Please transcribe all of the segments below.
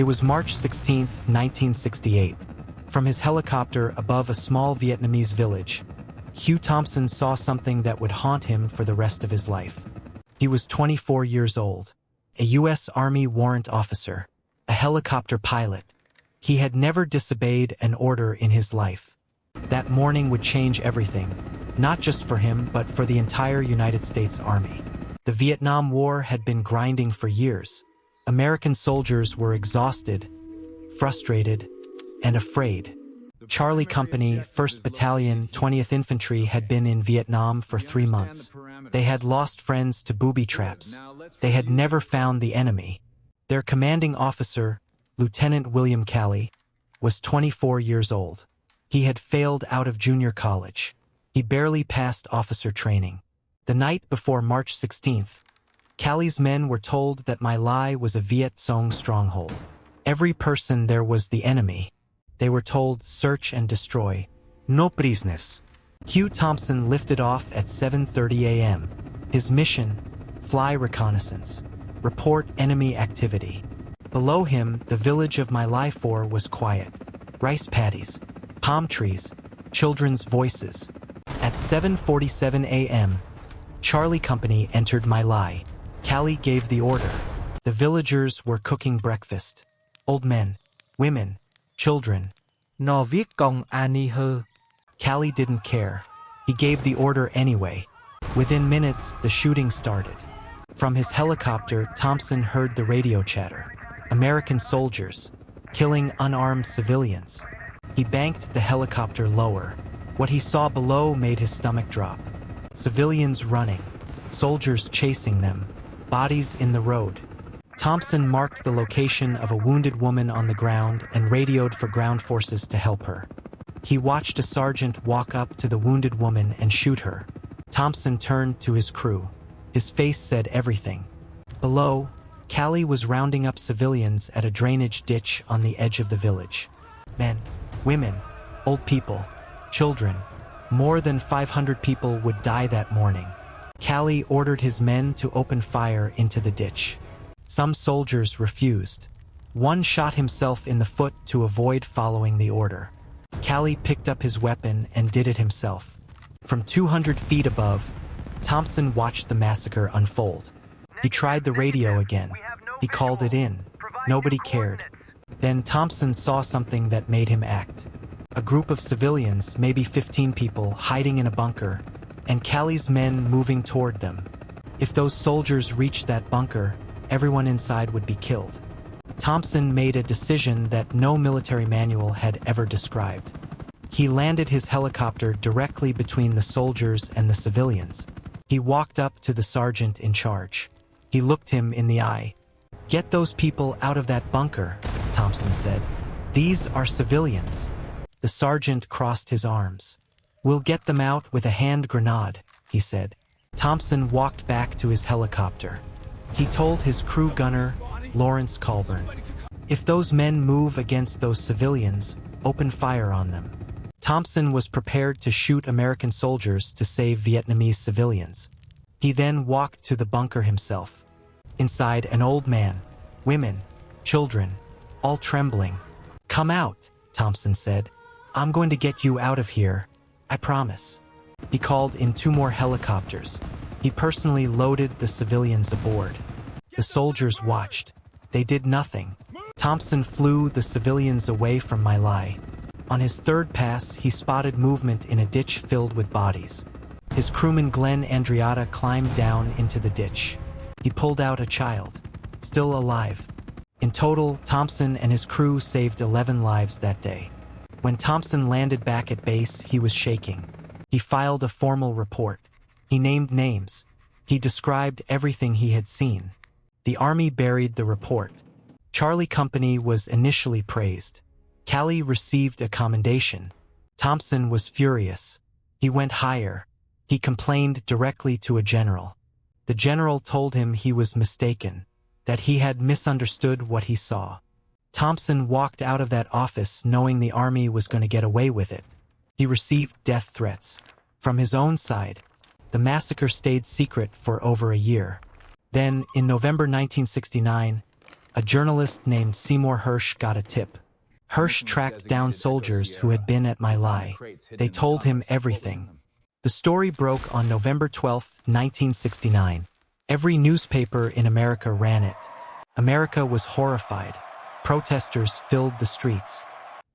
It was March 16, 1968. From his helicopter above a small Vietnamese village, Hugh Thompson saw something that would haunt him for the rest of his life. He was 24 years old, a U.S. Army warrant officer, a helicopter pilot. He had never disobeyed an order in his life. That morning would change everything, not just for him but for the entire United States Army. The Vietnam War had been grinding for years. American soldiers were exhausted, frustrated, and afraid. Charlie Company, 1st Battalion, 20th Infantry had been in Vietnam for 3 months. They had lost friends to booby traps. They had never found the enemy. Their commanding officer, Lieutenant William Calley, was 24 years old. He had failed out of junior college. He barely passed officer training. The night before March 16th, Calley's men were told that My Lai was a Viet Cong stronghold. Every person there was the enemy. They were told, search and destroy. No prisoners. Hugh Thompson lifted off at 7:30 a.m. His mission, fly reconnaissance. Report enemy activity. Below him, the village of My Lai 4 was quiet. Rice paddies, palm trees, children's voices. At 7:47 a.m., Charlie Company entered My Lai. Calley gave the order. The villagers were cooking breakfast. Old men, women, children. Nó viết con ani hơ. Calley didn't care. He gave the order anyway. Within minutes, the shooting started. From his helicopter, Thompson heard the radio chatter. American soldiers, killing unarmed civilians. He banked the helicopter lower. What he saw below made his stomach drop. Civilians running, soldiers chasing them, bodies in the road. Thompson marked the location of a wounded woman on the ground and radioed for ground forces to help her. He watched a sergeant walk up to the wounded woman and shoot her. Thompson turned to his crew. His face said everything. Below, Calley was rounding up civilians at a drainage ditch on the edge of the village. Men, women, old people, children. More than 500 people would die that morning. Calley ordered his men to open fire into the ditch. Some soldiers refused. One shot himself in the foot to avoid following the order. Calley picked up his weapon and did it himself. From 200 feet above, Thompson watched the massacre unfold. He tried the radio again. He called it in. Nobody cared. Then Thompson saw something that made him act. A group of civilians, maybe 15 people, hiding in a bunker, and Calley's men moving toward them. If those soldiers reached that bunker, everyone inside would be killed. Thompson made a decision that no military manual had ever described. He landed his helicopter directly between the soldiers and the civilians. He walked up to the sergeant in charge. He looked him in the eye. "Get those people out of that bunker," Thompson said. "These are civilians." The sergeant crossed his arms. "We'll get them out with a hand grenade," he said. Thompson walked back to his helicopter. He told his crew gunner, Lawrence Colburn, "If those men move against those civilians, open fire on them." Thompson was prepared to shoot American soldiers to save Vietnamese civilians. He then walked to the bunker himself. Inside, an old man, women, children, all trembling. "Come out," Thompson said. "I'm going to get you out of here. I promise." He called in 2 more helicopters. He personally loaded the civilians aboard. The soldiers watched. They did nothing. Thompson flew the civilians away from My Lai. On his 3rd pass, he spotted movement in a ditch filled with bodies. His crewman Glenn Andreatta climbed down into the ditch. He pulled out a child, still alive. In total, Thompson and his crew saved 11 lives that day. When Thompson landed back at base, he was shaking. He filed a formal report. He named names. He described everything he had seen. The Army buried the report. Charlie Company was initially praised. Calley received a commendation. Thompson was furious. He went higher. He complained directly to a general. The general told him he was mistaken, that he had misunderstood what he saw. Thompson walked out of that office knowing the Army was going to get away with it. He received death threats. From his own side, the massacre stayed secret for over a year. Then, in November 1969, A journalist named Seymour Hersh got a tip. Hersh tracked down soldiers who had been at My Lai. They told him everything. The story broke on November 12, 1969. Every newspaper in America ran it. America was horrified. Protesters filled the streets.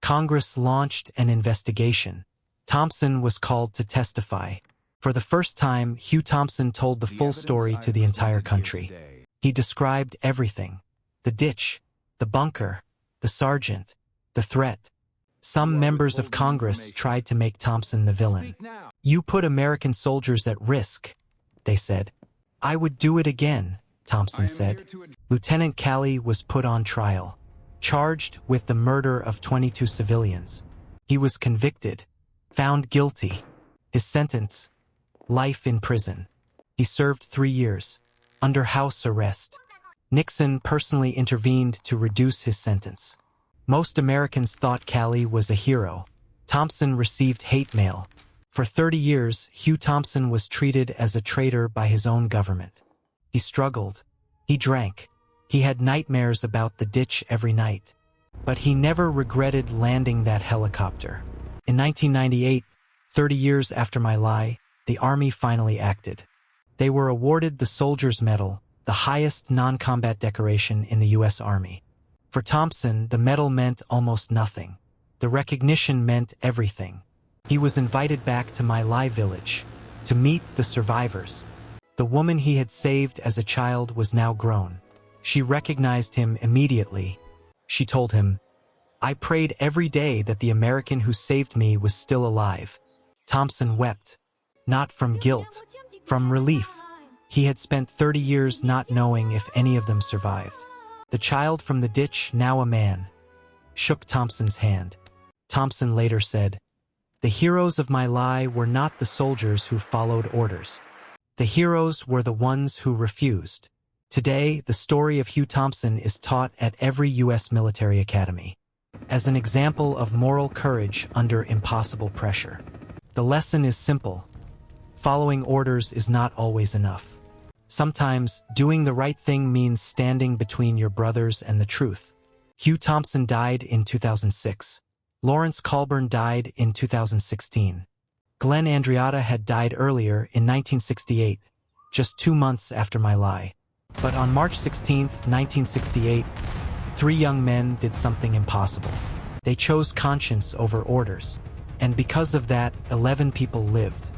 Congress launched an investigation. Thompson was called to testify. For the first time, Hugh Thompson told the full story to the entire country. He described everything: the ditch, the bunker, the sergeant, the threat. Some members of Congress tried to make Thompson the villain. "You put American soldiers at risk," they said. "I would do it again," Thompson said. Lieutenant Calley was put on trial, charged with the murder of 22 civilians. He was convicted, found guilty. His sentence: life in prison. He served 3 years, under house arrest. Nixon personally intervened to reduce his sentence. Most Americans thought Calley was a hero. Thompson received hate mail. For 30 years, Hugh Thompson was treated as a traitor by his own government. He struggled. He drank. He had nightmares about the ditch every night. But he never regretted landing that helicopter. In 1998, 30 years after My Lai, the Army finally acted. They were awarded the Soldier's Medal, the highest non-combat decoration in the U.S. Army. For Thompson, the medal meant almost nothing. The recognition meant everything. He was invited back to My Lai village to meet the survivors. The woman he had saved as a child was now grown. She recognized him immediately. She told him, "I prayed every day that the American who saved me was still alive." Thompson wept, not from guilt, from relief. He had spent 30 years not knowing if any of them survived. The child from the ditch, now a man, shook Thompson's hand. Thompson later said, "The heroes of My Lai were not the soldiers who followed orders. The heroes were the ones who refused." Today, the story of Hugh Thompson is taught at every U.S. military academy as an example of moral courage under impossible pressure. The lesson is simple. Following orders is not always enough. Sometimes, doing the right thing means standing between your brothers and the truth. Hugh Thompson died in 2006. Lawrence Colburn died in 2016. Glenn Andreatta had died earlier in 1968, just 2 months after My Lai. But on March 16, 1968, 3 young men did something impossible. They chose conscience over orders. And because of that, 11 people lived.